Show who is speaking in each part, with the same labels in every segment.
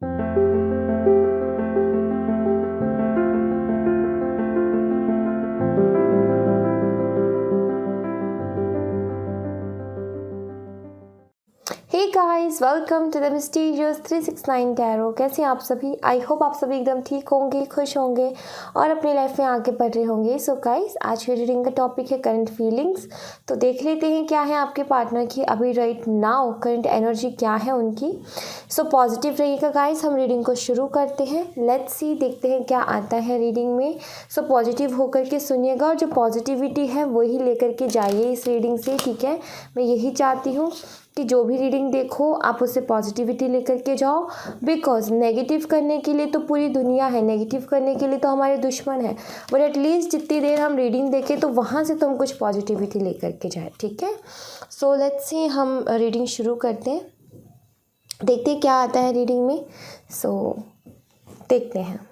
Speaker 1: Hey guys, welcome to the mysterious 369 tarot. कैसे हैं आप सभी? आई होप आप सभी एकदम ठीक होंगे, खुश होंगे और अपनी लाइफ में आगे बढ़ रहे होंगे। सो गाइस, आज की रीडिंग का टॉपिक है करंट फीलिंग्स। तो देख लेते हैं क्या है आपके पार्टनर की अभी राइट नाउ करंट एनर्जी क्या है उनकी। सो पॉजिटिव रहिएगा गाइस। हम रीडिंग को शुरू करते हैं। लेट्स सी, देखते हैं क्या आता है रीडिंग में। सो पॉजिटिव होकर के सुनिएगा और जो पॉजिटिविटी है वही लेकर के जाइए इस रीडिंग से, ठीक है। मैं यही चाहती हूँ कि जो भी रीडिंग देखो आप उससे पॉजिटिविटी लेकर के जाओ। बिकॉज नेगेटिव करने के लिए तो पूरी दुनिया है, नेगेटिव करने के लिए तो हमारे दुश्मन है, बट एटलीस्ट जितनी देर हम रीडिंग देखें तो वहाँ से तो हम कुछ पॉजिटिविटी लेकर के जाए, ठीक है। सो लेट्स सी, हम रीडिंग शुरू करते हैं, देखते हैं क्या आता है रीडिंग में। सो देखते हैं।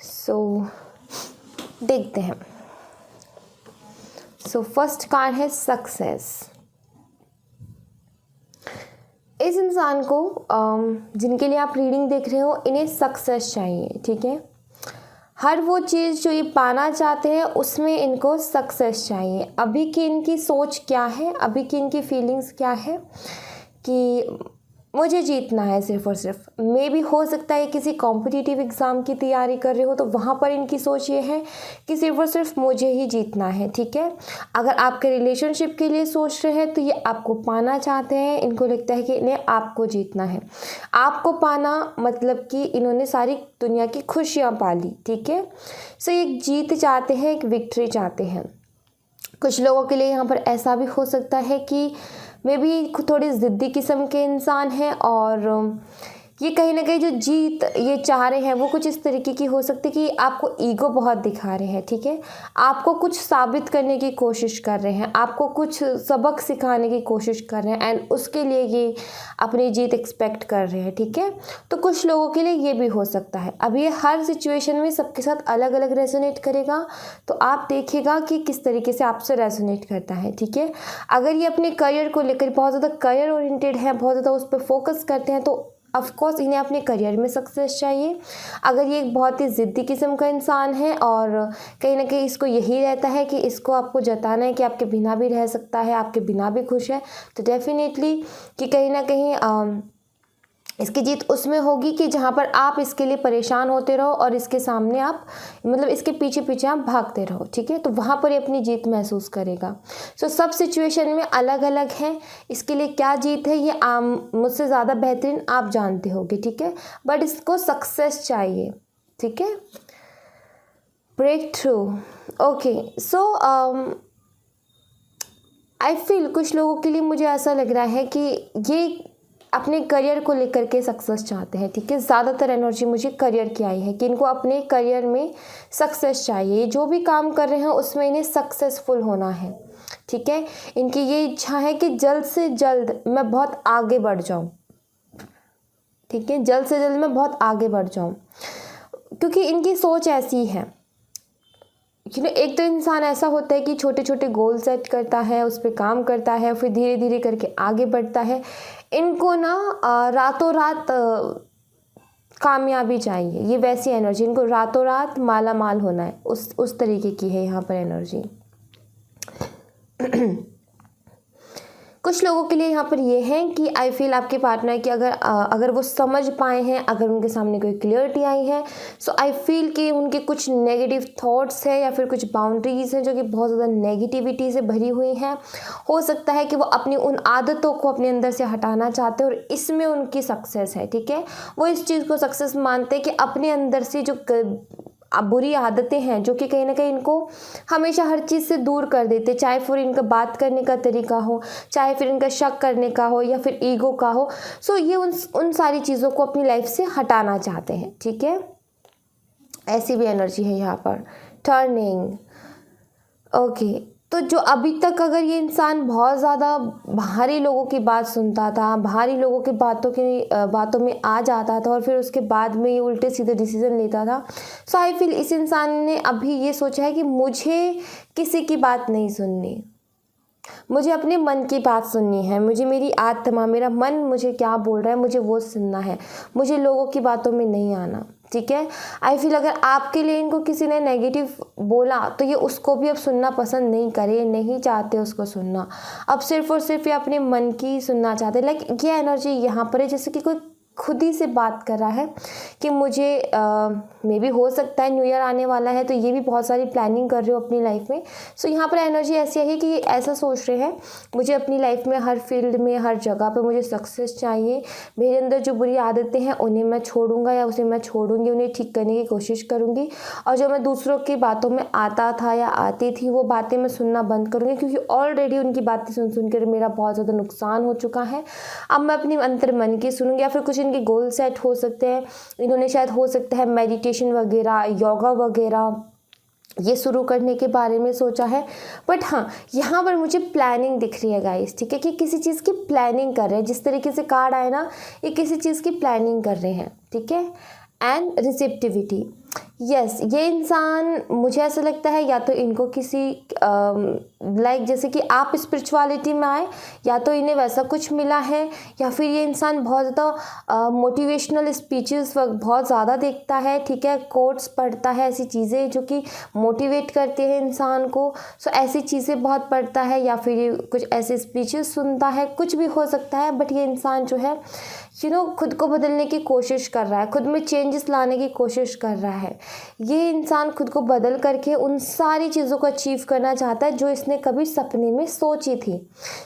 Speaker 1: सो देखते हैं। सो फर्स्ट कार्ड है सक्सेस। इस इंसान को जिनके लिए आप रीडिंग देख रहे हो, इन्हें सक्सेस चाहिए, ठीक है। हर वो चीज़ जो ये पाना चाहते हैं उसमें इनको सक्सेस चाहिए। अभी की इनकी सोच क्या है, अभी की इनकी फीलिंग्स क्या है कि मुझे जीतना है सिर्फ और सिर्फ। मे भी हो सकता है किसी कॉम्पिटिटिव एग्ज़ाम की तैयारी कर रहे हो तो वहाँ पर इनकी सोच ये है कि सिर्फ और सिर्फ मुझे ही जीतना है, ठीक है। अगर आपके रिलेशनशिप के लिए सोच रहे हैं तो ये आपको पाना चाहते हैं। इनको लगता है कि इन्हें आपको जीतना है। आपको पाना मतलब कि इन्होंने सारी दुनिया की खुशियाँ पाली, ठीक है। सो एक जीत चाहते हैं, एक विक्ट्री चाहते हैं। कुछ लोगों के लिए यहाँ पर ऐसा भी हो सकता है कि मे बी थोड़ी ज़िद्दी किस्म के इंसान हैं और ये कहीं ना कहीं जो जीत ये चाह रहे हैं वो कुछ इस तरीके की हो सकती है कि आपको ईगो बहुत दिखा रहे हैं, ठीक है। आपको कुछ साबित करने की कोशिश कर रहे हैं, आपको कुछ सबक सिखाने की कोशिश कर रहे हैं एंड उसके लिए ये अपनी जीत एक्सपेक्ट कर रहे हैं, ठीक है। तो कुछ लोगों के लिए ये भी हो सकता है। अब ये हर सिचुएशन में सबके साथ अलग अलग रेजोनेट करेगा, तो आप देखिएगा कि किस तरीके से आपसे रेजोनेट करता है, ठीक है। अगर ये अपने करियर को लेकर बहुत ज़्यादा करियर ओरिएंटेड है, बहुत ज़्यादा उस पर फोकस करते हैं, तो ऑफकोर्स इन्हें अपने करियर में सक्सेस चाहिए। अगर ये एक बहुत ही ज़िद्दी किस्म का इंसान है और कहीं ना कहीं इसको यही रहता है कि इसको आपको जताना है कि आपके बिना भी रह सकता है, आपके बिना भी खुश है, तो डेफिनेटली कि कहीं ना कहीं इसकी जीत उसमें होगी कि जहाँ पर आप इसके लिए परेशान होते रहो और इसके सामने आप मतलब इसके पीछे पीछे आप भागते रहो, ठीक है। तो वहाँ पर ये अपनी जीत महसूस करेगा। सो सब सिचुएशन में अलग अलग है, इसके लिए क्या जीत है ये मुझसे ज़्यादा बेहतरीन आप जानते होगे, ठीक है। बट इसको सक्सेस चाहिए, ठीक है। Breakthrough, okay. So I feel कुछ लोगों के लिए मुझे ऐसा लग रहा है कि ये अपने करियर को लेकर के सक्सेस चाहते हैं, ठीक है। ज़्यादातर एनर्जी मुझे करियर की आई है कि इनको अपने करियर में सक्सेस चाहिए। जो भी काम कर रहे हैं उसमें इन्हें सक्सेसफुल होना है, ठीक है। इनकी ये इच्छा है कि जल्द से जल्द मैं बहुत आगे बढ़ जाऊं, ठीक है। जल्द से जल्द मैं बहुत आगे बढ़ जाऊं, क्योंकि इनकी सोच ऐसी है। एक तो इंसान ऐसा होता है कि छोटे छोटे गोल सेट करता है, उस पर काम करता है, फिर धीरे धीरे करके आगे बढ़ता है। इनको ना रातों रात कामयाबी चाहिए, ये वैसी एनर्जी, इनको रातों रात माला माल होना है, उस तरीके की है यहाँ पर एनर्जी। कुछ लोगों के लिए यहाँ पर ये है कि आई फील आपके पार्टनर की अगर वो समझ पाए हैं, अगर उनके सामने कोई क्लियरिटी आई है, सो आई फील कि उनके कुछ नेगेटिव थॉट्स हैं या फिर कुछ बाउंड्रीज हैं जो कि बहुत ज़्यादा नेगेटिविटी से भरी हुई हैं। हो सकता है कि वो अपनी उन आदतों को अपने अंदर से हटाना चाहते हैं और इसमें उनकी सक्सेस है, ठीक है। वो इस चीज़ को सक्सेस मानते हैं कि अपने अंदर से जो बुरी आदतें हैं जो कि कहीं ना कहीं इनको हमेशा हर चीज़ से दूर कर देते, चाहे फिर इनका बात करने का तरीका हो, चाहे फिर इनका शक करने का हो, या फिर ईगो का हो। सो ये उन सारी चीज़ों को अपनी लाइफ से हटाना चाहते हैं, ठीक है। ऐसी भी एनर्जी है यहाँ पर। Turning, okay. तो जो अभी तक अगर ये इंसान बहुत ज़्यादा बाहरी लोगों की बात सुनता था, बाहरी लोगों की बातों में आ जाता था और फिर उसके बाद में ये उल्टे सीधे डिसीजन लेता था, सो आई फील इस इंसान ने अभी ये सोचा है कि मुझे किसी की बात नहीं सुननी, मुझे अपने मन की बात सुननी है, मुझे मेरी आत्मा, मेरा मन मुझे क्या बोल रहा है मुझे वो सुनना है, मुझे लोगों की बातों में नहीं आना, ठीक है। आई फील अगर आपके लिए इनको किसी ने नेगेटिव बोला तो ये उसको भी अब सुनना पसंद नहीं करे, नहीं चाहते उसको सुनना, अब सिर्फ और सिर्फ ये अपने मन की सुनना चाहते। लाइक ये एनर्जी यहाँ पर है जैसे कि कोई खुद ही से बात कर रहा है कि मुझे मे बी हो सकता है न्यू ईयर आने वाला है तो ये भी बहुत सारी प्लानिंग कर रहे हो अपनी लाइफ में। सो यहाँ पर एनर्जी ऐसी है कि ये ऐसा सोच रहे हैं मुझे अपनी लाइफ में हर फील्ड में हर जगह पे मुझे सक्सेस चाहिए, मेरे अंदर जो बुरी आदतें हैं उन्हें मैं छोड़ूंगा या उसे मैं छोड़ूंगी, उन्हें ठीक करने की कोशिश करूँगी, और जो मैं दूसरों की बातों में आता था या आती थी वो बातें मैं सुनना बंद करूँगी, क्योंकि ऑलरेडी उनकी बातें सुन सुन कर मेरा बहुत ज़्यादा नुकसान हो चुका है। अब मैं अपनी अंतर मन की सुनूंगी, या फिर कुछ इनके गोल सेट हो सकते हैं, इन्होंने शायद हो सकता है मेडिटेशन वगैरह, योगा वगैरह ये शुरू करने के बारे में सोचा है। बट हाँ, यहाँ पर मुझे प्लानिंग दिख रही है गाइस, ठीक है, कि किसी चीज़ की प्लानिंग कर रहे हैं, जिस तरीके से कार्ड आए ना, ये किसी चीज़ की प्लानिंग कर रहे हैं, ठीक है। एंड रिसेप्टिविटी, यस, ये इंसान मुझे ऐसा लगता है या तो इनको किसी लाइक जैसे कि आप स्पिरिचुअलिटी में आए, या तो इन्हें वैसा कुछ मिला है, या फिर ये इंसान बहुत ज़्यादा मोटिवेशनल स्पीचेस बहुत ज़्यादा देखता है, ठीक है, कोट्स पढ़ता है, ऐसी चीज़ें जो कि मोटिवेट करते हैं इंसान को। सो ऐसी चीज़ें बहुत पढ़ता है, या फिर ये कुछ ऐसे स्पीचेस सुनता है, कुछ भी हो सकता है। बट ये इंसान जो है खुद को बदलने की कोशिश कर रहा है, खुद में चेंजेस लाने की कोशिश कर रहा है। ये इंसान खुद को बदल करके उन सारी चीज़ों को अचीव करना चाहता है जो इसने कभी सपने में सोची थी।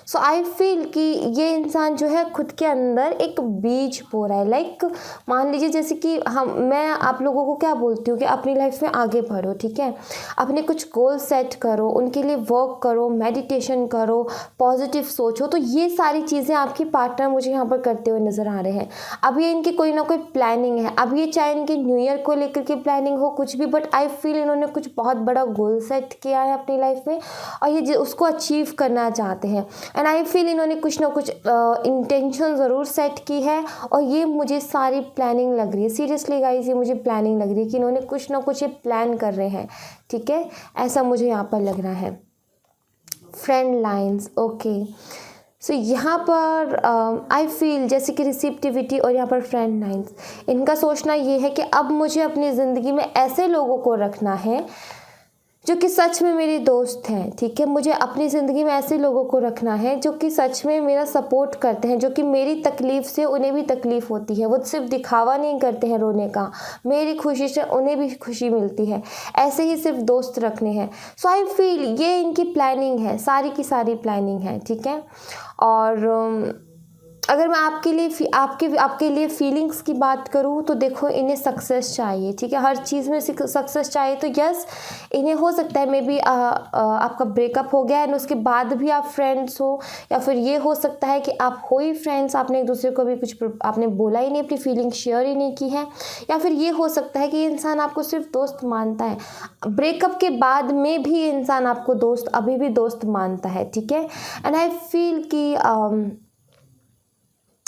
Speaker 1: सो आई फील कि ये इंसान जो है खुद के अंदर एक बीज बो रहा है। लाइक मान लीजिए जैसे कि मैं आप लोगों को क्या बोलती हूँ कि अपनी लाइफ में आगे बढ़ो, ठीक है, अपने कुछ गोल सेट करो, उनके लिए वर्क करो, मेडिटेशन करो, पॉजिटिव सोचो। तो ये सारी चीज़ें आपकी पार्टनर मुझे यहाँ पर करते हुए नजर आ रहे हैं। अब ये इनकी कोई ना कोई प्लानिंग है, अब ये चाहे इनके न्यू ईयर को लेकर के प्लानिंग हो कुछ भी, बट आई फील इन्होंने कुछ बहुत बड़ा गोल सेट किया है अपनी लाइफ में और ये उसको अचीव करना चाहते हैं। एंड आई फील इन्होंने कुछ ना कुछ इंटेंशन ज़रूर सेट की है, और ये मुझे सारी प्लानिंग लग रही है। सीरियसली गाइस, ये मुझे प्लानिंग लग रही है कि इन्होंने कुछ ना कुछ ये प्लान कर रहे हैं, ठीक है, ऐसा मुझे यहाँ पर लग रहा है। Friend lines, okay. सो यहाँ पर आई फील जैसे कि रिसिप्टिविटी और यहाँ पर फ्रेंड लाइन्स, इनका सोचना ये है कि अब मुझे अपनी ज़िंदगी में ऐसे लोगों को रखना है जो कि सच में मेरे दोस्त हैं, ठीक है, मुझे अपनी ज़िंदगी में ऐसे लोगों को रखना है जो कि सच में मेरा सपोर्ट करते हैं, जो कि मेरी तकलीफ़ से उन्हें भी तकलीफ़ होती है, वो सिर्फ दिखावा नहीं करते हैं रोने का, मेरी खुशी से उन्हें भी खुशी मिलती है, ऐसे ही सिर्फ दोस्त रखने हैं। सो आई फील ये इनकी प्लानिंग है, सारी की सारी प्लानिंग है, ठीक है। और अगर मैं आपके लिए फीलिंग्स की बात करूँ तो देखो, इन्हें सक्सेस चाहिए, ठीक है, हर चीज़ में सक्सेस चाहिए। तो यस, इन्हें हो सकता है मे बी आपका ब्रेकअप हो गया एंड उसके बाद भी आप फ्रेंड्स हो, या फिर ये हो सकता है कि आप हो ही फ्रेंड्स, आपने एक दूसरे को भी कुछ आपने बोला ही नहीं, अपनी फीलिंग शेयर ही नहीं की है, या फिर ये हो सकता है कि ये इंसान आपको सिर्फ दोस्त मानता है, ब्रेकअप के बाद में भी ये इंसान आपको दोस्त अभी भी दोस्त मानता है, ठीक है। एंड आई फील कि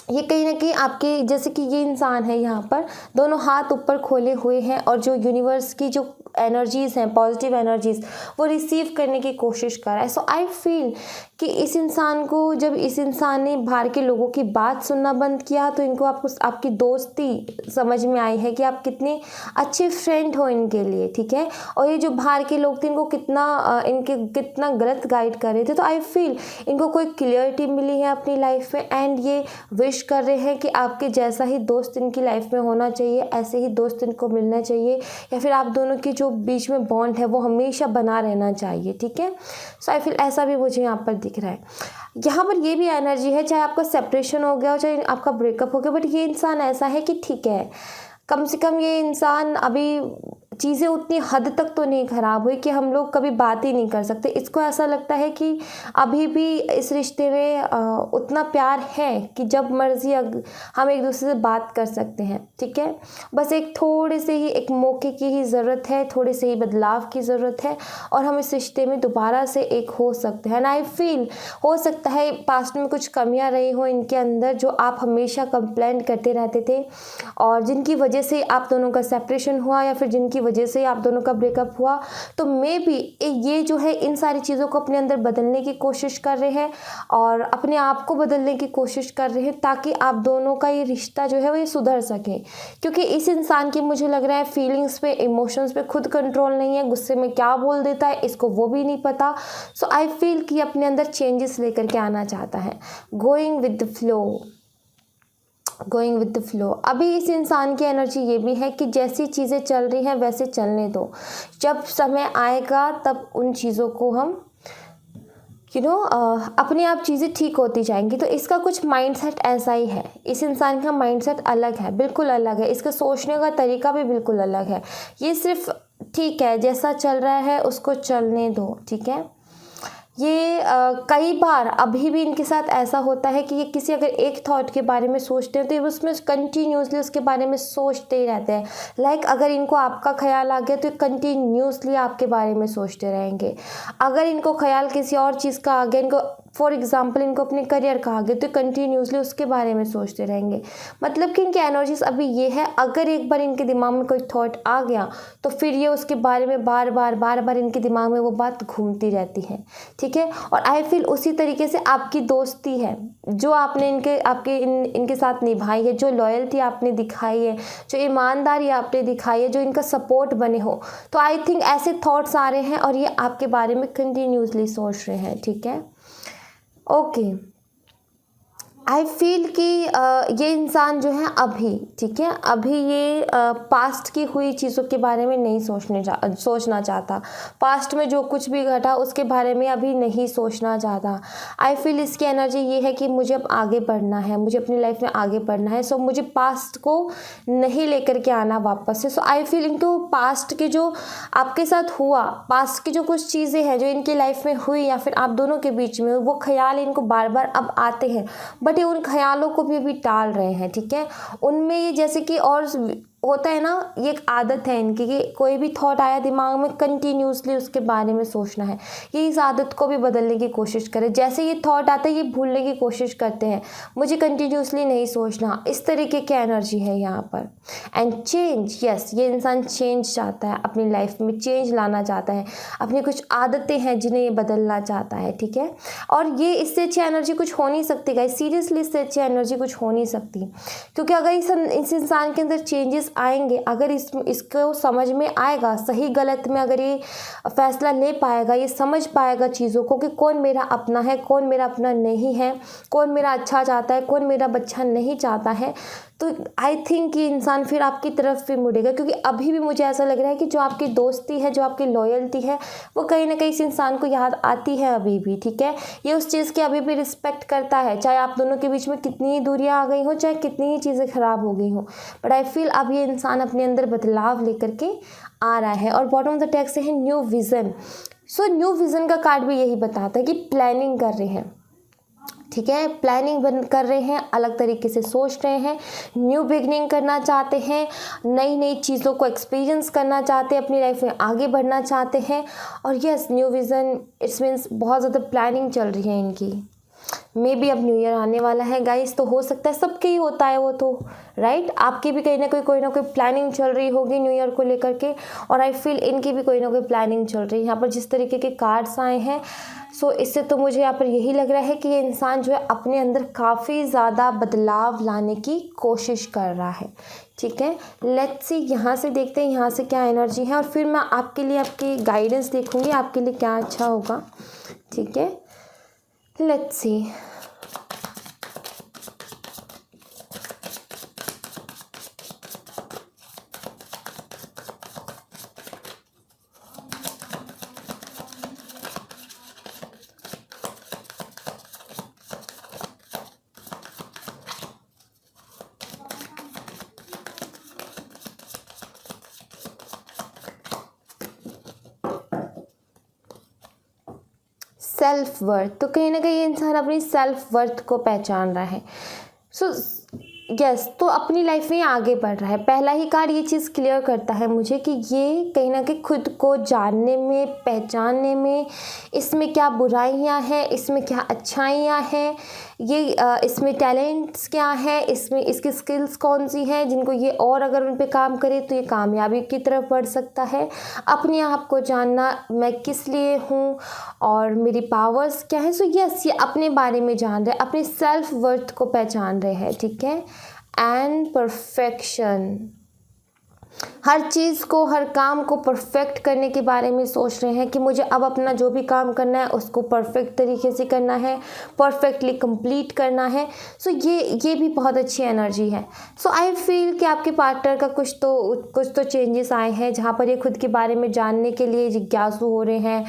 Speaker 1: ये कहीं ना कहीं आपके जैसे कि ये इंसान है यहाँ पर दोनों हाथ ऊपर खोले हुए हैं, और जो यूनिवर्स की जो एनर्जीज़ हैं, पॉजिटिव एनर्जीज़, वो रिसीव करने की कोशिश कर रहा है। सो आई फील कि इस इंसान को, जब इस इंसान ने बाहर के लोगों की बात सुनना बंद किया तो इनको आपकी दोस्ती समझ में आई है कि आप कितने अच्छे फ्रेंड हो इनके लिए, ठीक है। और ये जो बाहर के लोग थे इनको कितना गलत गाइड कर रहे थे। तो आई फील इनको कोई क्लियरिटी मिली है अपनी लाइफ में, एंड ये विश कर रहे हैं कि आपके जैसा ही दोस्त इनकी लाइफ में होना चाहिए, ऐसे ही दोस्त इनको मिलना चाहिए, या फिर आप दोनों की जो बीच में बॉन्ड है वो हमेशा बना रहना चाहिए, ठीक है। सो आई फील ऐसा भी मुझे यहाँ पर दिख रहा है। यहाँ पर ये भी एनर्जी है, चाहे आपका सेपरेशन हो गया हो, चाहे आपका ब्रेकअप हो गया, बट ये इंसान ऐसा है कि ठीक है, कम से कम ये इंसान अभी चीज़ें उतनी हद तक तो नहीं ख़राब हुई कि हम लोग कभी बात ही नहीं कर सकते। इसको ऐसा लगता है कि अभी भी इस रिश्ते में उतना प्यार है कि जब मर्ज़ी हम एक दूसरे से बात कर सकते हैं, ठीक है। बस एक थोड़े से ही एक मौके की ही ज़रूरत है, थोड़े से ही बदलाव की ज़रूरत है और हम इस रिश्ते में दोबारा से एक हो सकते हैं। एंड आई फील हो सकता है पास्ट में कुछ कमियां रही हो इनके अंदर, जो आप हमेशा कंप्लेंट करते रहते थे और जिनकी वजह से आप दोनों का सेपरेशन हुआ या फिर जिनकी वजह से आप दोनों का ब्रेकअप हुआ। तो मे बी ये जो है इन सारी चीज़ों को अपने अंदर बदलने की कोशिश कर रहे हैं और अपने आप को बदलने की कोशिश कर रहे हैं ताकि आप दोनों का ये रिश्ता जो है वो ये सुधर सके। क्योंकि इस इंसान की मुझे लग रहा है फीलिंग्स पे, इमोशंस पे खुद कंट्रोल नहीं है, गुस्से में क्या बोल देता है इसको वो भी नहीं पता। सो आई फील कि अपने अंदर चेंजेस लेकर के आना चाहता है। Going with the flow. अभी इस इंसान की एनर्जी ये भी है कि जैसी चीज़ें चल रही हैं वैसे चलने दो, जब समय आएगा तब उन चीज़ों को हम अपने आप चीज़ें ठीक होती जाएंगी। तो इसका कुछ माइंडसेट ऐसा ही है, इस इंसान का माइंडसेट अलग है, बिल्कुल अलग है, इसका सोचने का तरीका भी बिल्कुल अलग है। ये सिर्फ ठीक है जैसा चल रहा है उसको चलने दो, ठीक है। ये कई बार अभी भी इनके साथ ऐसा होता है कि ये किसी अगर एक थॉट के बारे में सोचते हैं तो ये उसमें कंटिन्यूसली उसके बारे में सोचते ही रहते हैं। लाइक अगर इनको आपका ख्याल आ गया तो ये कंटिन्यूसली आपके बारे में सोचते रहेंगे। अगर इनको ख्याल किसी और चीज़ का आ गया, इनको फॉर एग्जाम्पल इनको अपने करियर का आ गया तो कंटिन्यूसली उसके बारे में सोचते रहेंगे। मतलब कि इनकी एनर्जीज अभी ये है, अगर एक बार इनके दिमाग में कोई थॉट आ गया तो फिर ये उसके बारे में बार बार इनके दिमाग में वो बात घूमती रहती है, ठीक है। और आई फील उसी तरीके से आपकी दोस्ती है जो आपने इनके साथ निभाई है, जो लॉयल्टी आपने दिखाई है, जो ईमानदारी आपने दिखाई है, जो इनका सपोर्ट बने हो, तो आई थिंक ऐसे थॉट्स आ रहे हैं और ये आपके बारे में कंटिन्यूसली सोच रहे हैं, ठीक है। ओके, आई फील कि ये इंसान जो है अभी, ठीक है, अभी ये पास्ट की हुई चीज़ों के बारे में नहीं सोचना चाहता। पास्ट में जो कुछ भी घटा उसके बारे में अभी नहीं सोचना चाहता। आई फील इसकी एनर्जी ये है कि मुझे अब आगे बढ़ना है, मुझे अपनी लाइफ में आगे बढ़ना है। सो मुझे पास्ट को नहीं लेकर के आना वापस से। सो आई फील इनको पास्ट के जो आपके साथ हुआ, पास्ट की जो कुछ चीज़ें हैं जो इनकी लाइफ में हुई या फिर आप दोनों के बीच में, वो ख्याल इनको बार बार अब आते हैं, बट ये उन ख्यालों को भी अभी टाल रहे हैं, ठीक है। उनमें ये जैसे कि और होता है ना, ये एक आदत है इनकी कि कोई भी थॉट आया दिमाग में कंटिन्यूसली उसके बारे में सोचना है। ये इस आदत को भी बदलने की कोशिश करें। जैसे ये थॉट आता है ये भूलने की कोशिश करते हैं, मुझे कंटिन्यूसली नहीं सोचना, इस तरीके की एनर्जी है यहाँ पर। एंड चेंज, यस, ये इंसान चेंज चाहता है, अपनी लाइफ में चेंज लाना चाहता है, अपनी कुछ आदतें हैं जिन्हें ये बदलना चाहता है, ठीक है। और ये इससे अच्छी एनर्जी कुछ हो नहीं सकती गाइस, सीरियसली इससे अच्छी एनर्जी कुछ हो नहीं सकती। क्योंकि अगर इस इंसान के अंदर चेंजेस आएंगे, अगर इसको समझ में आएगा, सही गलत में अगर ये फैसला ले पाएगा, ये समझ पाएगा चीज़ों को कि कौन मेरा अपना है, कौन मेरा अपना नहीं है, कौन मेरा अच्छा चाहता है, कौन मेरा अच्छा नहीं चाहता है, तो आई थिंक ये इंसान फिर आपकी तरफ भी मुड़ेगा। क्योंकि अभी भी मुझे ऐसा लग रहा है कि जो आपकी दोस्ती है, जो आपकी लॉयल्टी है, वो कहीं ना कहीं इस इंसान को याद आती है अभी भी, ठीक है। ये उस चीज़ की अभी भी रिस्पेक्ट करता है, चाहे आप दोनों के बीच में कितनी ही दूरियां आ गई हो, चाहे कितनी ही चीज़ें ख़राब हो गई हो, बट आई फील अब ये इंसान अपने अंदर बदलाव लेकर के आ रहा है। और बॉटम ऑफ द टेक्स्ट है new vision. So new vision का कार्ड भी यही बताता है कि प्लानिंग कर रहे हैं, ठीक है, प्लानिंग कर रहे हैं, अलग तरीके से सोच रहे हैं, न्यू बिगनिंग करना चाहते हैं, नई नई चीज़ों को एक्सपीरियंस करना चाहते हैं, अपनी लाइफ में आगे बढ़ना चाहते हैं। और yes, new vision, it's means बहुत ज़्यादा प्लानिंग चल रही है इनकी। मे बी अब न्यू ईयर आने वाला है गाइस, तो हो सकता है सबके ही होता है वो, तो राइट, आपकी भी कहीं ना कोई प्लानिंग चल रही होगी न्यू ईयर को लेकर के। और आई फील इनकी भी कोई ना कोई प्लानिंग चल रही है। यहाँ पर जिस तरीके के कार्ड्स आए हैं, सो इससे तो मुझे यहाँ पर यही लग रहा है कि ये इंसान जो है अपने अंदर काफ़ी ज़्यादा बदलाव लाने की कोशिश कर रहा है, ठीक है। लेट्स सी, यहाँ से देखते हैं यहाँ से क्या एनर्जी है और फिर मैं आपके लिए आपकी गाइडेंस देखूँगी, आपके लिए क्या अच्छा होगा, ठीक है। लेट्स सी, सेल्फ वर्थ, तो कहीं ना कहीं ये इंसान अपनी सेल्फ वर्थ को पहचान रहा है। सो यस, तो अपनी लाइफ में आगे बढ़ रहा है। पहला ही कार्ड ये चीज़ क्लियर करता है मुझे कि ये कहीं ना कहीं खुद को जानने में, पहचानने में, इसमें क्या बुराइयां हैं, इसमें क्या अच्छाइयां हैं, ये इसमें टैलेंट्स क्या है, इसमें इसकी स्किल्स कौन सी हैं जिनको ये और अगर उन पे काम करे तो ये कामयाबी की तरफ बढ़ सकता है। अपने आप को जानना, मैं किस लिए हूँ और मेरी पावर्स क्या है। सो यस, ये अपने बारे में जान रहे हैं, अपने सेल्फ वर्थ को पहचान रहे हैं, ठीक है। एंड परफेक्शन, हर चीज़ को, हर काम को परफेक्ट करने के बारे में सोच रहे हैं कि मुझे अब अपना जो भी काम करना है उसको परफेक्ट तरीके से करना है, परफेक्टली कंप्लीट करना है। सो ये भी बहुत अच्छी एनर्जी है। सो आई फील कि आपके पार्टनर का कुछ तो चेंजेस आए हैं, जहाँ पर ये खुद के बारे में जानने के लिए जिज्ञासु हो रहे हैं,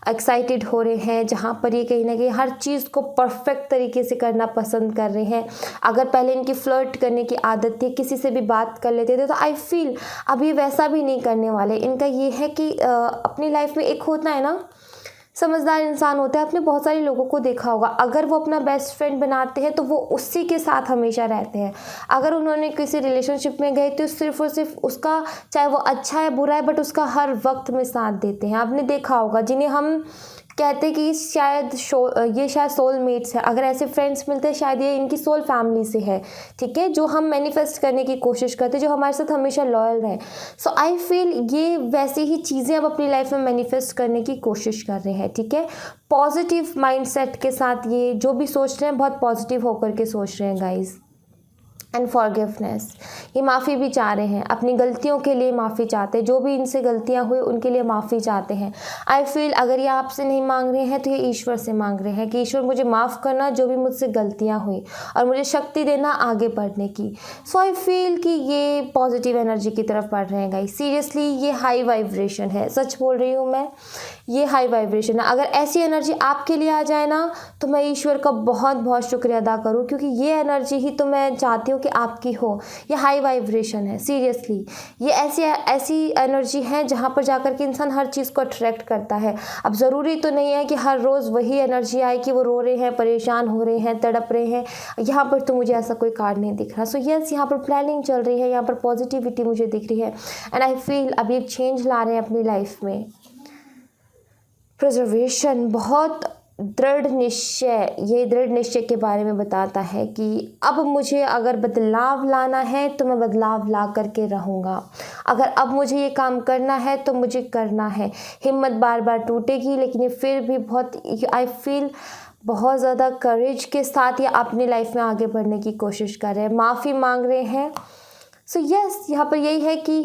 Speaker 1: एक्साइटेड हो रहे हैं, जहाँ पर ये कहीं ना कहीं हर चीज़ को परफेक्ट तरीके से करना पसंद कर रहे हैं। अगर पहले इनकी फ्लर्ट करने की आदत थी, किसी से भी बात कर लेते थे, तो आई फील अब ये वैसा भी नहीं करने वाले। इनका ये है कि अपनी लाइफ में एक होता है ना, समझदार इंसान होता है। आपने बहुत सारे लोगों को देखा होगा, अगर वो अपना बेस्ट फ्रेंड बनाते हैं तो वो उसी के साथ हमेशा रहते हैं। अगर उन्होंने किसी रिलेशनशिप में गए तो सिर्फ और सिर्फ उसका, चाहे वो अच्छा है बुरा है, बट उसका हर वक्त में साथ देते हैं। आपने देखा होगा जिन्हें हम कहते हैं कि ये शायद सोलमेट्स है। अगर ऐसे फ्रेंड्स मिलते हैं शायद ये इनकी सोल फैमिली से है, ठीक है, जो हम मैनिफेस्ट करने की कोशिश करते हैं, जो हमारे साथ हमेशा लॉयल रहे। सो आई फील ये वैसी ही चीज़ें अब अपनी लाइफ में मैनिफेस्ट करने की कोशिश कर रहे हैं, ठीक है। पॉजिटिव माइंडसेट के साथ ये जो भी सोच रहे हैं बहुत पॉजिटिव होकर के सोच रहे हैं गाइज। एंड फॉरगिवनेस, ये माफ़ी भी चाह रहे हैं, अपनी गलतियों के लिए माफ़ी चाहते हैं, जो भी इनसे गलतियां हुई उनके लिए माफ़ी चाहते हैं। आई फील अगर ये आपसे नहीं मांग रहे हैं तो ये ईश्वर से मांग रहे हैं कि ईश्वर मुझे माफ़ करना जो भी मुझसे गलतियां हुई, और मुझे शक्ति देना आगे बढ़ने की। सो आई फील कि ये पॉजिटिव एनर्जी की तरफ बढ़ रहे हैं गाइस। सीरियसली ये हाई वाइब्रेशन है, सच बोल रही हूँ मैं, ये हाई वाइब्रेशन है। अगर ऐसी एनर्जी आपके लिए आ जाए ना तो मैं ईश्वर का बहुत बहुत शुक्रिया अदा करूँ, क्योंकि ये एनर्जी ही तो मैं चाहती हूँ कि आपकी हो। ये हाई वाइब्रेशन है, सीरियसली ये ऐसी एनर्जी है जहाँ पर जाकर के इंसान हर चीज़ को अट्रैक्ट करता है। अब ज़रूरी तो नहीं है कि हर रोज़ वही एनर्जी आए कि वो रो रहे हैं, परेशान हो रहे हैं, तड़प रहे हैं। यहाँ पर तो मुझे ऐसा कोई कार्ड नहीं दिख रहा। सो यस, यहाँ पर प्लानिंग चल रही है, यहाँ पर पॉजिटिविटी मुझे दिख रही है। एंड आई फील अब ये चेंज ला रहे हैं अपनी लाइफ में। प्रिजर्वेशन, बहुत दृढ़ निश्चय, ये दृढ़ निश्चय के बारे में बताता है कि अब मुझे अगर बदलाव लाना है तो मैं बदलाव ला करके रहूँगा। अगर अब मुझे ये काम करना है तो मुझे करना है। हिम्मत बार बार टूटेगी लेकिन ये फिर भी बहुत, आई फील बहुत ज़्यादा करेज के साथ ये अपनी लाइफ में आगे बढ़ने की कोशिश कर रहे हैं, माफ़ी मांग रहे हैं। सो यस, यहाँ पर यही है कि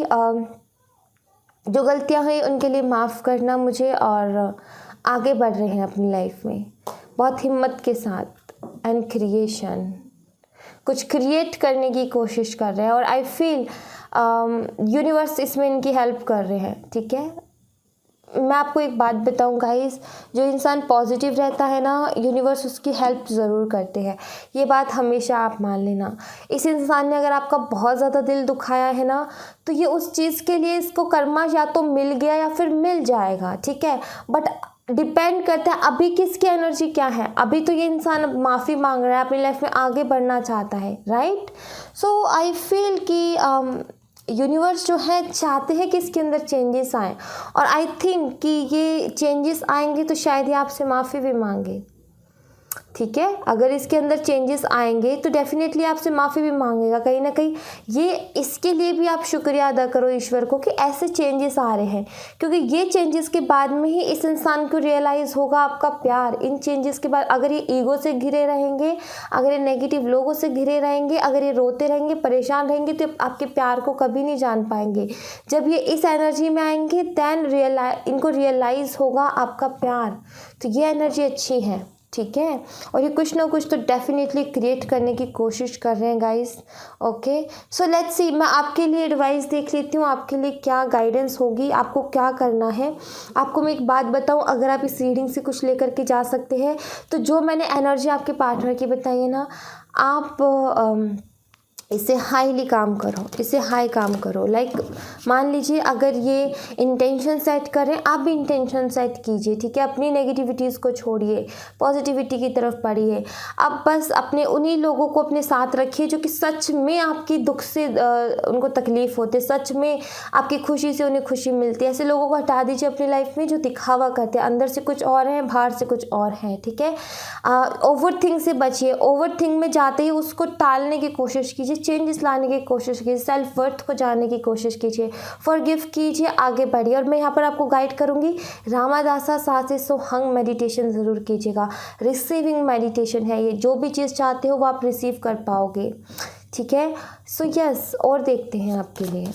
Speaker 1: जो गलतियां हुई उनके लिए माफ़ करना मुझे, और आगे बढ़ रहे हैं अपनी लाइफ में बहुत हिम्मत के साथ। एंड क्रिएशन, कुछ क्रिएट करने की कोशिश कर रहे हैं, और आई फील यूनिवर्स इसमें इनकी हेल्प कर रहे हैं, ठीक है। मैं आपको एक बात बताऊं गाइस, जो इंसान पॉजिटिव रहता है ना, यूनिवर्स उसकी हेल्प ज़रूर करते हैं। ये बात हमेशा आप मान लेना। इस इंसान ने अगर आपका बहुत ज़्यादा दिल दुखाया है ना, तो ये उस चीज़ के लिए इसको कर्मा या तो मिल गया या फिर मिल जाएगा, ठीक है। बट डिपेंड करता है अभी किसकी एनर्जी क्या है। अभी तो ये इंसान माफ़ी मांग रहा है, अपनी लाइफ में आगे बढ़ना चाहता है, राइट। सो आई फील कि यूनिवर्स जो है चाहते हैं कि इसके अंदर चेंजेस आएँ, और आई थिंक कि ये चेंजेस आएंगे तो शायद ये आपसे माफ़ी भी मांगे, ठीक है। अगर इसके अंदर चेंजेस आएंगे तो डेफिनेटली आपसे माफ़ी भी मांगेगा कहीं ना कहीं। ये इसके लिए भी आप शुक्रिया अदा करो ईश्वर को कि ऐसे चेंजेस आ रहे हैं, क्योंकि ये चेंजेस के बाद में ही इस इंसान को रियलाइज़ होगा आपका प्यार। इन चेंजेस के बाद अगर ये ईगो से घिरे रहेंगे, अगर ये नेगेटिव लोगों से घिरे रहेंगे, अगर ये रोते रहेंगे, परेशान रहेंगे, तो आपके प्यार को कभी नहीं जान पाएंगे। जब ये इस एनर्जी में आएंगे दैन इनको रियलाइज़ होगा आपका प्यार। तो ये एनर्जी अच्छी है, ठीक है। और ये कुछ ना कुछ तो डेफिनेटली क्रिएट करने की कोशिश कर रहे हैं guys. Okay, so let's see, मैं आपके लिए एडवाइस देख लेती हूँ, आपके लिए क्या गाइडेंस होगी, आपको क्या करना है। आपको मैं एक बात बताऊँ, अगर आप इस रीडिंग से कुछ लेकर के जा सकते हैं तो जो मैंने एनर्जी आपके पार्टनर की बताई है ना, आप इसे हाईली काम करो, इसे हाई काम करो। लाइक मान लीजिए अगर ये इंटेंशन सेट करें, आप भी इंटेंशन सेट कीजिए, ठीक है। अपनी नेगेटिविटीज़ को छोड़िए, पॉजिटिविटी की तरफ बढ़िए। अब बस अपने उन्हीं लोगों को अपने साथ रखिए जो कि सच में आपकी दुख से उनको तकलीफ़ होती है, सच में आपकी खुशी से उन्हें खुशी मिलती है। ऐसे लोगों को हटा दीजिए अपनी लाइफ में जो दिखावा करते हैं, अंदर से कुछ और है, बाहर से कुछ और है, ठीक है। ओवर थिंक से बचिए। ओवर थिंक में जाते ही उसको टालने की कोशिश कीजिए, चेंजेस लाने की कोशिश कीजिए, सेल्फ वर्थ को जानने की कोशिश कीजिए, फॉरगिव कीजिए, आगे बढ़िए। और मैं यहाँ पर आपको गाइड करूँगी, रामादासा सासे सो हंग मेडिटेशन ज़रूर कीजिएगा। रिसीविंग मेडिटेशन है ये, जो भी चीज़ चाहते हो वो आप रिसीव कर पाओगे, ठीक है। सो यस, और देखते हैं आपके लिए।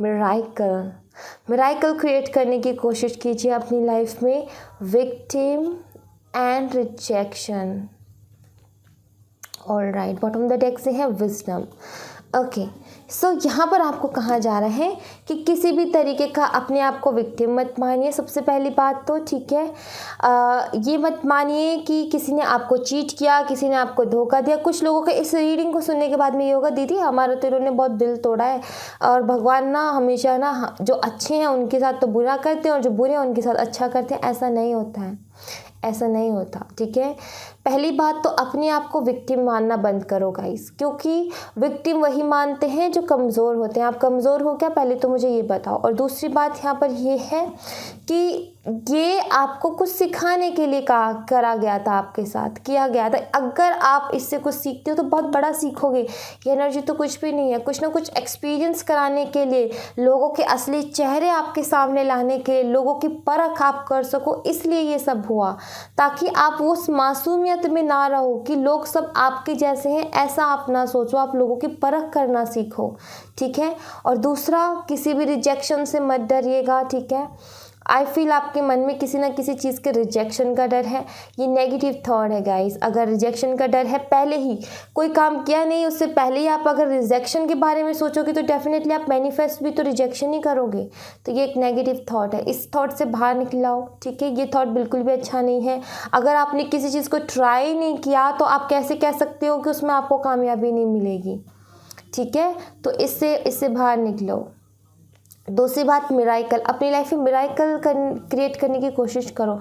Speaker 1: मिराइकल क्रिएट करने की कोशिश कीजिए अपनी लाइफ में। Victim and rejection. All right, bottom the deck से है विजडम। ओके, सो यहाँ पर आपको कहा जा रहा है कि किसी भी तरीके का अपने आप को विक्टिम मत मानिए, सबसे पहली बात तो, ठीक है। ये मत मानिए कि किसी ने आपको चीट किया, किसी ने आपको धोखा दिया। कुछ लोगों के इस रीडिंग को सुनने के बाद में ये होगा, दीदी हमारा तो इन्होंने बहुत दिल तोड़ा है, और भगवान ना हमेशा ना जो अच्छे हैं उनके साथ तो बुरा करते हैं और जो बुरे हैं उनके साथ अच्छा करते हैं। ऐसा नहीं होता है, ऐसा नहीं होता, ठीक है। पहली बात तो अपने आप को विक्टिम मानना बंद करो गाइस, क्योंकि विक्टिम वही मानते हैं जो कमज़ोर होते हैं। आप कमज़ोर हो क्या, पहले तो मुझे ये बताओ। और दूसरी बात यहाँ पर ये है कि ये आपको कुछ सिखाने के लिए करा गया था, आपके साथ किया गया था। अगर आप इससे कुछ सीखते हो तो बहुत बड़ा सीखोगे। ये एनर्जी तो कुछ भी नहीं है, कुछ ना कुछ एक्सपीरियंस कराने के लिए, लोगों के असली चेहरे आपके सामने लाने के लिए, लोगों की परख आप कर सको, इसलिए ये सब हुआ, ताकि आप वो मासूमियत में ना रहो कि लोग सब आपके जैसे हैं, ऐसा आप ना सोचो। आप लोगों की परख करना सीखो, ठीक है। और दूसरा, किसी भी रिजेक्शन से मत डरिएगा, ठीक है। आई फील आपके मन में किसी ना किसी चीज़ के रिजेक्शन का डर है। ये नेगेटिव थॉट है गाइस। अगर रिजेक्शन का डर है, पहले ही कोई काम किया नहीं, उससे पहले ही आप अगर रिजेक्शन के बारे में सोचोगे तो डेफिनेटली आप मैनिफेस्ट भी तो रिजेक्शन ही करोगे। तो ये एक नेगेटिव थॉट है, इस थॉट से बाहर निकलाओ, ठीक है। ये थॉट बिल्कुल भी अच्छा नहीं है। अगर आपने किसी चीज़ को ट्राई नहीं किया तो आप कैसे कह सकते हो कि उसमें आपको कामयाबी नहीं मिलेगी, ठीक है। तो इससे बाहर निकलो। दूसरी बात, मिराइकल। अपनी लाइफ में मिराइकल क्रिएट करने की कोशिश करो।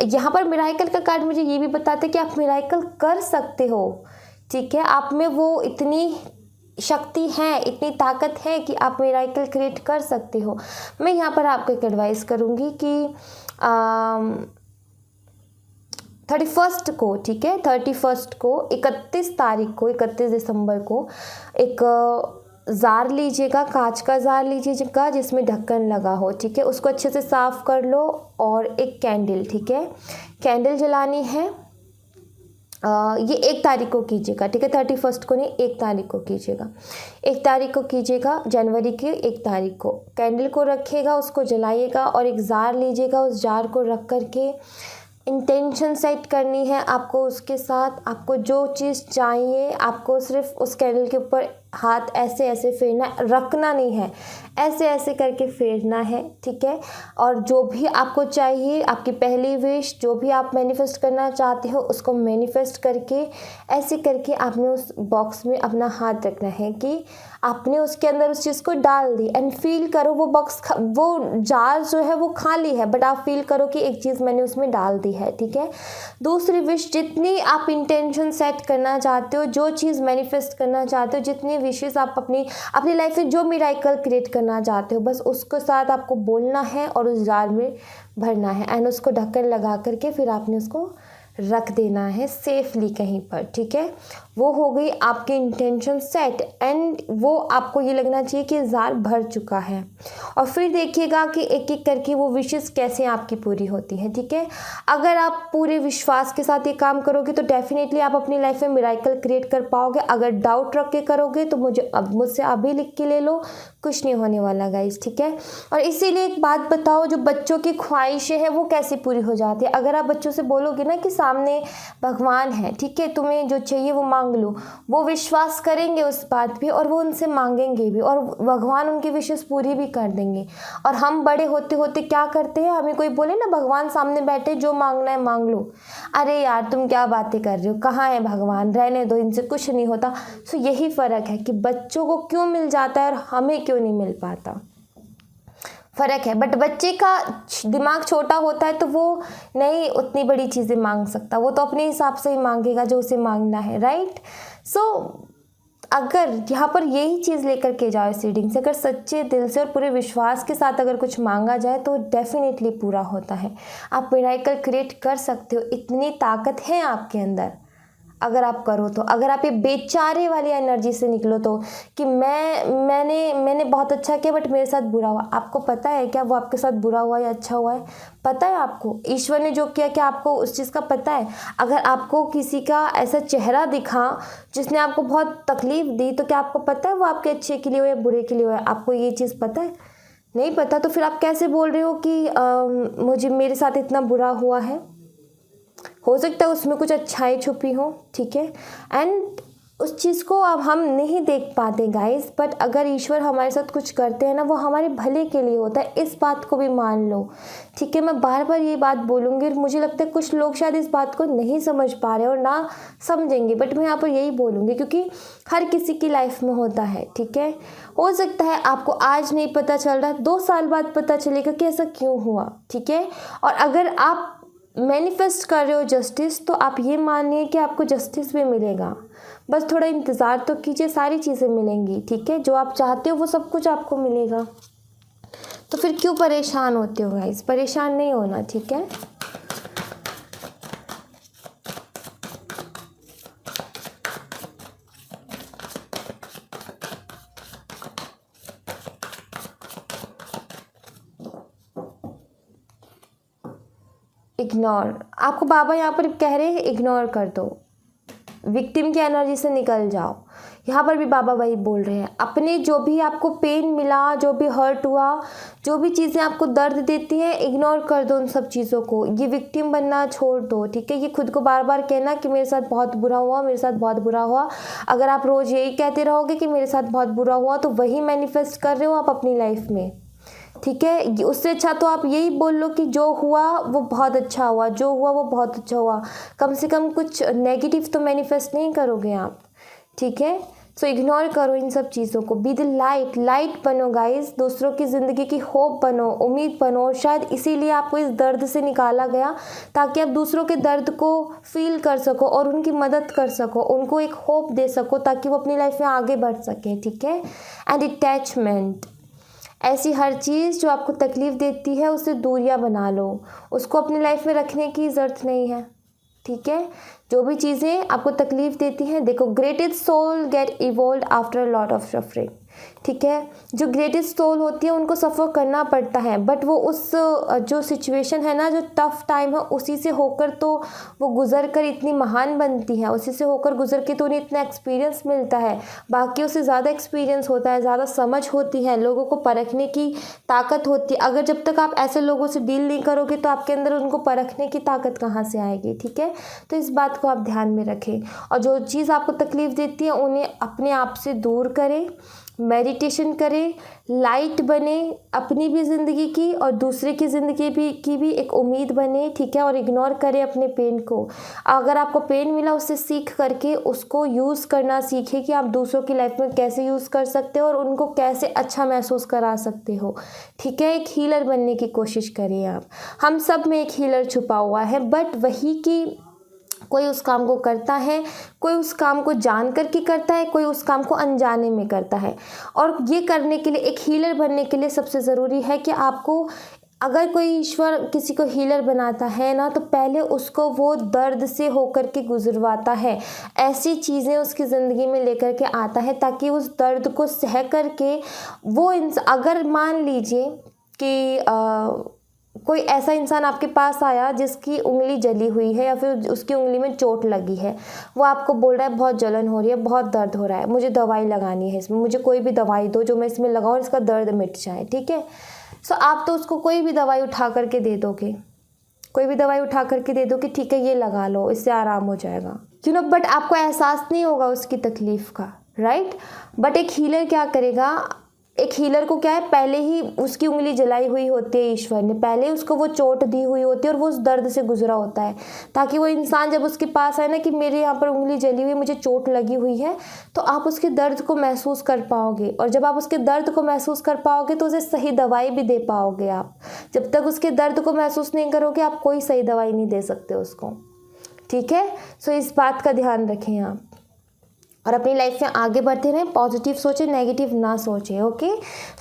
Speaker 1: यहाँ पर मिराइकल का कार्ड मुझे ये भी बताता है कि आप मिराइकल कर सकते हो, ठीक है। आप में वो इतनी शक्ति है, इतनी ताकत है कि आप मिराइकल क्रिएट कर सकते हो। मैं यहाँ पर आपको एक एडवाइस करूँगी कि 31 को, ठीक है, 31 को, 31 तारीख को, 31 दिसंबर को एक जार लीजिएगा, कांच का जार लीजिएगा जिसमें ढक्कन लगा हो, ठीक है। उसको अच्छे से साफ़ कर लो और एक कैंडल, ठीक है, कैंडल जलानी है। ये 1 तारीख को कीजिएगा, ठीक है। 31 को नहीं, 1 तारीख को कीजिएगा। 1 तारीख को कीजिएगा, जनवरी की 1 तारीख को। कैंडल को रखिएगा, उसको जलाइएगा और एक जार लीजिएगा। उस जार को रख करके इंटेंशन सेट करनी है आपको उसके साथ। आपको जो चीज़ चाहिए, आपको सिर्फ उस कैंडल के ऊपर हाथ ऐसे ऐसे फेरना, रखना नहीं है, ऐसे ऐसे करके फेरना है, ठीक है। और जो भी आपको चाहिए, आपकी पहली विश, जो भी आप मैनिफेस्ट करना चाहते हो, उसको मैनिफेस्ट करके ऐसे करके आपने उस बॉक्स में अपना हाथ रखना है कि आपने उसके अंदर उस चीज़ को डाल दी। एंड फील करो वो बॉक्स, वो जार जो है वो खाली है, बट आप फील करो कि एक चीज़ मैंने उसमें डाल दी है, ठीक है। दूसरी विश, जितनी आप इंटेंशन सेट करना चाहते हो, जो चीज़ मैनिफेस्ट करना चाहते हो, जितनी विशेस आप अपनी लाइफ में जो मिराइकल क्रिएट करना चाहते हो, बस उसके साथ आपको बोलना है और उस जार में भरना है। एंड उसको ढक्कन लगा करके फिर आपने उसको रख देना है सेफली कहीं पर, ठीक है। वो हो गई आपकी इंटेंशन सेट। एंड वो आपको ये लगना चाहिए कि जार भर चुका है। और फिर देखिएगा कि एक एक करके वो विशेस कैसे आपकी पूरी होती हैं, ठीक है। अगर आप पूरे विश्वास के साथ ये काम करोगे तो डेफिनेटली आप अपनी लाइफ में मिराइकल क्रिएट कर पाओगे। अगर डाउट रख के करोगे तो मुझसे अभी लिख के ले लो, कुछ नहीं होने वाला गाइस, ठीक है। और इसीलिए एक बात बताओ, जो बच्चों की ख्वाहिशें हैं वो कैसे पूरी हो जाती है। अगर आप बच्चों से बोलोगे ना कि सामने भगवान है, ठीक है, तुम्हें जो चाहिए वो मांग मांग लो, वो विश्वास करेंगे उस बात पे और वो उनसे मांगेंगे भी और भगवान उनकी विशेष पूरी भी कर देंगे। और हम बड़े होते होते क्या करते हैं, हमें कोई बोले ना भगवान सामने बैठे जो मांगना है मांग लो, अरे यार तुम क्या बातें कर रहे हो, कहाँ है भगवान, रहने दो, इनसे कुछ नहीं होता। सो यही फ़र्क है कि बच्चों को क्यों मिल जाता है और हमें क्यों नहीं मिल पाता, फ़र्क है। बट बच्चे का दिमाग छोटा होता है तो वो नहीं उतनी बड़ी चीज़ें मांग सकता, वो तो अपने हिसाब से ही मांगेगा जो उसे मांगना है, राइट। सो अगर यहाँ पर यही चीज़ लेकर के जाओ इस रीडिंग से, अगर सच्चे दिल से और पूरे विश्वास के साथ अगर कुछ मांगा जाए तो डेफिनेटली पूरा होता है। आप मिरेकल क्रिएट कर सकते हो, इतनी ताकत है आपके अंदर अगर आप करो तो। अगर आप ये बेचारे वाली एनर्जी से निकलो तो कि मैंने बहुत अच्छा किया बट मेरे साथ बुरा हुआ, आपको पता है क्या वो आपके साथ बुरा हुआ या अच्छा हुआ है, पता है आपको? ईश्वर ने जो किया क्या आपको उस चीज़ का पता है? अगर आपको किसी का ऐसा चेहरा दिखा जिसने आपको बहुत तकलीफ दी तो क्या आपको पता है वो आपके अच्छे के लिए हो या बुरे के लिए हो? आपको ये चीज़ पता है? नहीं पता, तो फिर आप कैसे बोल रहे हो कि मुझे मेरे साथ इतना बुरा हुआ है? हो सकता है उसमें कुछ अच्छाई छुपी हो, ठीक है। एंड उस चीज़ को अब हम नहीं देख पाते गाइस, बट अगर ईश्वर हमारे साथ कुछ करते हैं ना वो हमारे भले के लिए होता है, इस बात को भी मान लो, ठीक है। मैं बार बार ये बात बोलूँगी, मुझे लगता है कुछ लोग शायद इस बात को नहीं समझ पा रहे और ना समझेंगे, बट मैं यहाँ पर यही बोलूँगी क्योंकि हर किसी की लाइफ में होता है, ठीक है। हो सकता है आपको आज नहीं पता चल रहा, 2 साल बाद पता चलेगा कि ऐसा क्यों हुआ, ठीक है। और अगर आप मैनिफेस्ट कर रहे हो जस्टिस तो आप ये मानिए कि आपको जस्टिस भी मिलेगा, बस थोड़ा इंतज़ार तो कीजिए, सारी चीज़ें मिलेंगी, ठीक है। जो आप चाहते हो वो सब कुछ आपको मिलेगा, तो फिर क्यों परेशान होते हो गाइस? परेशान नहीं होना, ठीक है। इग्नोर, आपको बाबा यहाँ पर कह रहे हैं इग्नोर कर दो, विक्टिम की एनर्जी से निकल जाओ। यहाँ पर भी बाबा वही बोल रहे हैं, अपने जो भी आपको पेन मिला, जो भी हर्ट हुआ, जो भी चीज़ें आपको दर्द देती हैं, इग्नोर कर दो उन सब चीज़ों को। ये विक्टिम बनना छोड़ दो, ठीक है। ये खुद को बार बार कहना कि मेरे साथ बहुत बुरा हुआ, मेरे साथ बहुत बुरा हुआ, अगर आप रोज़ यही कहते रहोगे कि मेरे साथ बहुत बुरा हुआ तो वही मैनिफेस्ट कर रहे हो आप अपनी लाइफ में, ठीक है। उससे अच्छा तो आप यही बोल लो कि जो हुआ वो बहुत अच्छा हुआ, जो हुआ वो बहुत अच्छा हुआ। कम से कम कुछ नेगेटिव तो मैनिफेस्ट नहीं करोगे आप, ठीक है। सो इग्नोर करो इन सब चीज़ों को। बी द लाइट, लाइट बनो गाइस, दूसरों की ज़िंदगी की होप बनो, उम्मीद बनो। और शायद इसीलिए आपको इस दर्द से निकाला गया ताकि आप दूसरों के दर्द को फील कर सको और उनकी मदद कर सको, उनको एक होप दे सको ताकि वो अपनी लाइफ में आगे बढ़ सके, ठीक है। एंड अटैचमेंट, ऐसी हर चीज़ जो आपको तकलीफ़ देती है उससे दूरियां बना लो, उसको अपनी लाइफ में रखने की ज़रूरत नहीं है, ठीक है। जो भी चीज़ें आपको तकलीफ़ देती हैं, देखो greatest soul get evolve after a lot of suffering, ठीक है। जो ग्रेटेस्ट सोल होती है उनको सफ़र करना पड़ता है, बट वो उस जो सिचुएशन है ना, जो टफ़ टाइम है उसी से होकर तो वो गुज़र कर इतनी महान बनती है, उसी से होकर गुज़र के तो उन्हें इतना एक्सपीरियंस मिलता है, बाकियों से ज़्यादा एक्सपीरियंस होता है, ज़्यादा समझ होती है, लोगों को परखने की ताकत होती है। अगर जब तक आप ऐसे लोगों से डील नहीं करोगे तो आपके अंदर उनको परखने की ताकत कहाँ से आएगी, ठीक है। तो इस बात को आप ध्यान में रखें और जो चीज़ आपको तकलीफ़ देती है उन्हें अपने आप से दूर करें, मेडिटेशन करें, लाइट बने अपनी भी ज़िंदगी की और दूसरे की ज़िंदगी की भी एक उम्मीद बने, ठीक है। और इग्नोर करें अपने पेन को। अगर आपको पेन मिला उससे सीख करके उसको यूज़ करना सीखें कि आप दूसरों की लाइफ में कैसे यूज़ कर सकते हो और उनको कैसे अच्छा महसूस करा सकते हो, ठीक है। एक हीलर बनने की कोशिश करिए आप। हम सब में एक हीलर छुपा हुआ है, बट वही कि कोई उस काम को करता है, कोई उस काम को जान कर के करता है, कोई उस काम को अनजाने में करता है। और ये करने के लिए, एक हीलर बनने के लिए सबसे ज़रूरी है कि आपको, अगर कोई ईश्वर किसी को हीलर बनाता है ना तो पहले उसको वो दर्द से होकर के गुजरवाता है, ऐसी चीज़ें उसकी ज़िंदगी में लेकर के आता है ताकि उस दर्द को सह करके वो अगर मान लीजिए कि कोई ऐसा इंसान आपके पास आया जिसकी उंगली जली हुई है या फिर उसकी उंगली में चोट लगी है, वो आपको बोल रहा है बहुत जलन हो रही है, बहुत दर्द हो रहा है, मुझे दवाई लगानी है, इसमें मुझे कोई भी दवाई दो जो मैं इसमें लगाऊं इसका दर्द मिट जाए, ठीक है। सो आप तो उसको कोई भी दवाई उठा करके दे दोगे, कोई भी दवाई उठा करके दे दो कि ठीक है ये लगा लो, इससे आराम हो जाएगा, बट आपको एहसास नहीं होगा उसकी तकलीफ़ का, राइट। बट एक हीलर क्या करेगा, एक हीलर को क्या है, पहले ही उसकी उंगली जलाई हुई होती है, ईश्वर ने पहले उसको वो चोट दी हुई होती है और वो उस दर्द से गुजरा होता है, ताकि वो इंसान जब उसके पास आए ना कि मेरे यहाँ पर उंगली जली हुई, मुझे चोट लगी हुई है, तो आप उसके दर्द को महसूस कर पाओगे। और जब आप उसके दर्द को महसूस कर पाओगे तो उसे सही दवाई भी दे पाओगे आप। जब तक उसके दर्द को महसूस नहीं करोगे आप कोई सही दवाई नहीं दे सकते उसको, ठीक है। सो इस बात का ध्यान रखें आप, और अपनी लाइफ में आगे बढ़ते रहें, पॉजिटिव सोचें, नेगेटिव ना सोचें, okay.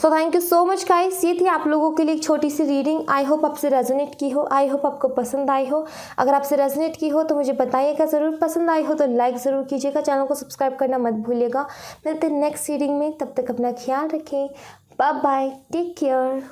Speaker 1: So thank you so much guys, ये थी आप लोगों के लिए एक छोटी सी रीडिंग। आई होप आपसे रेजोनेट की हो, आई होप आपको पसंद आई हो। अगर आपसे रेजोनेट की हो तो मुझे बताइएगा ज़रूर, पसंद आई हो तो लाइक ज़रूर कीजिएगा, चैनल को सब्सक्राइब करना मत भूलिएगा। मिलते हैं नेक्स्ट रीडिंग में, तब तक अपना ख्याल रखें, बाय बाय, टेक केयर।